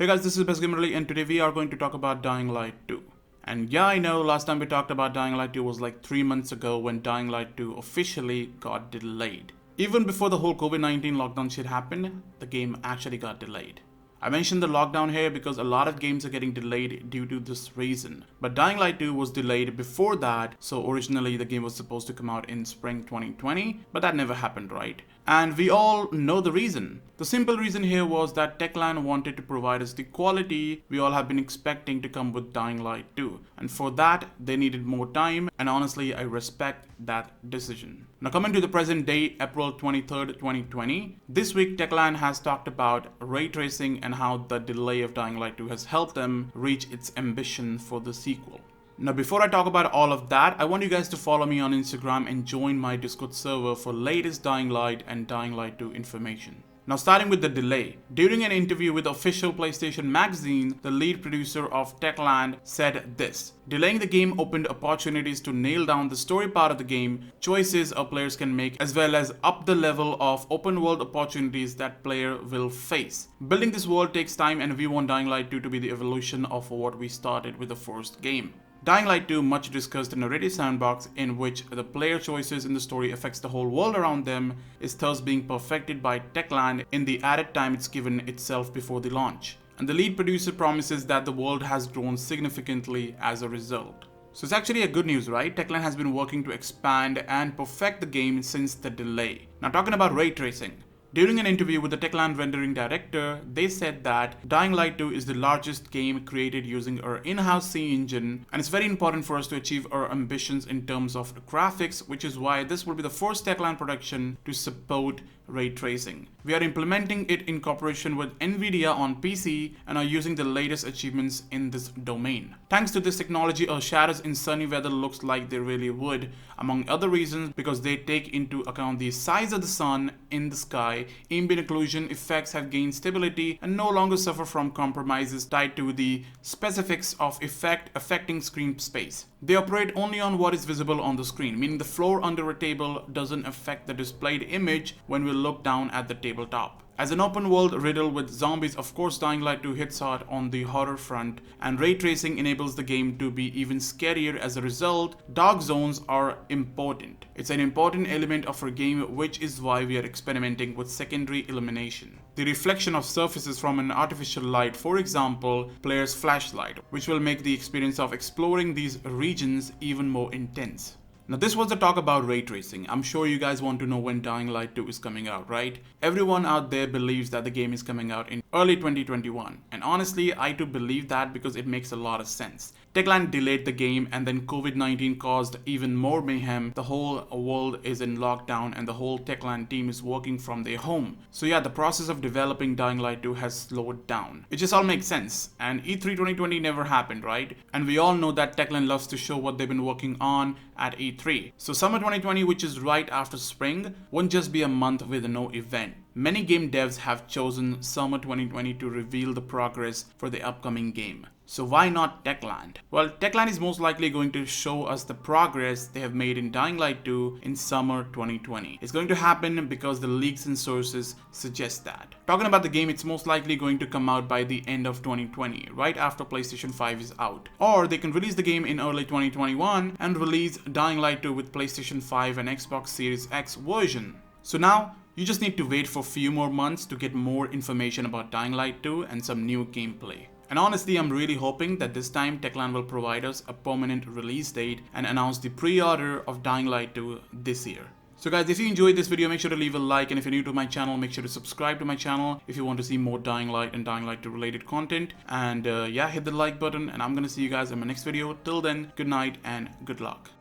Hey guys, this is bestgamerali and today we are going to talk about Dying Light 2. And yeah, I know last time we talked about Dying Light 2 was like 3 months ago when Dying Light 2 officially got delayed. Even before the whole COVID-19 lockdown shit happened, the game actually got delayed. I mentioned the lockdown here because a lot of games are getting delayed due to this reason. But Dying Light 2 was delayed before that, so originally the game was supposed to come out in spring 2020, but that never happened, right? And we all know the reason. The simple reason here was that Techland wanted to provide us the quality we all have been expecting to come with Dying Light 2. And for that, they needed more time, and honestly, I respect that decision. Now coming to the present day, April 23rd, 2020, this week Techland has talked about ray tracing and how the delay of Dying Light 2 has helped them reach its ambition for the sequel. Now before I talk about all of that, I want you guys to follow me on Instagram and join my Discord server for latest Dying Light and Dying Light 2 information. Now starting with the delay. During an interview with official PlayStation magazine, the lead producer of Techland said this: "Delaying the game opened opportunities to nail down the story part of the game, choices our players can make, as well as up the level of open world opportunities that player will face. Building this world takes time and we want Dying Light 2 to be the evolution of what we started with the first game." Dying Light 2, much discussed narrative sandbox in which the player choices in the story affects the whole world around them, is thus being perfected by Techland in the added time it's given itself before the launch. And the lead producer promises that the world has grown significantly as a result. So it's actually a good news, right? Techland has been working to expand and perfect the game since the delay. Now talking about ray tracing. During an interview with the Techland rendering director, they said that Dying Light 2 is the largest game created using our in-house C engine, and it's very important for us to achieve our ambitions in terms of graphics, which is why this will be the first Techland production to support ray tracing. We are implementing it in cooperation with Nvidia on PC and are using the latest achievements in this domain. Thanks to this technology, our shadows in sunny weather looks like they really would, among other reasons because they take into account the size of the sun in the sky. Ambient occlusion effects have gained stability and no longer suffer from compromises tied to the specifics of effect affecting screen space. They operate only on what is visible on the screen, meaning the floor under a table doesn't affect the displayed image when we look down at the tabletop. As an open world riddled with zombies, of course Dying Light 2 hits hard on the horror front, and ray tracing enables the game to be even scarier as a result. Dark zones are important. It's an important element of our game, which is why we are experimenting with secondary illumination. The reflection of surfaces from an artificial light, for example, player's flashlight, which will make the experience of exploring these regions even more intense. Now this was the talk about ray tracing. I'm sure you guys want to know when Dying Light 2 is coming out, right? Everyone out there believes that the game is coming out in early 2021. And honestly, I too believe that because it makes a lot of sense. Techland delayed the game and then COVID-19 caused even more mayhem. The whole world is in lockdown and the whole Techland team is working from their home. So yeah, the process of developing Dying Light 2 has slowed down. It just all makes sense. And E3 2020 never happened, right? And we all know that Techland loves to show what they've been working on at E3. So summer 2020, which is right after spring, won't just be a month with no event. Many game devs have chosen summer 2020 to reveal the progress for the upcoming game. So why not Techland? Well, Techland is most likely going to show us the progress they have made in Dying Light 2 in summer 2020. It's going to happen because the leaks and sources suggest that. Talking about the game, it's most likely going to come out by the end of 2020, right after PlayStation 5 is out. Or they can release the game in early 2021 and release Dying Light 2 with PlayStation 5 and Xbox Series X version. So now, you just need to wait for a few more months to get more information about Dying Light 2 and some new gameplay. And honestly, I'm really hoping that this time Techland will provide us a permanent release date and announce the pre-order of Dying Light 2 this year. So guys, if you enjoyed this video, make sure to leave a like, and if you're new to my channel, make sure to subscribe to my channel if you want to see more Dying Light and Dying Light 2 related content. And yeah, hit the like button, and I'm gonna see you guys in my next video. Till then, good night and good luck.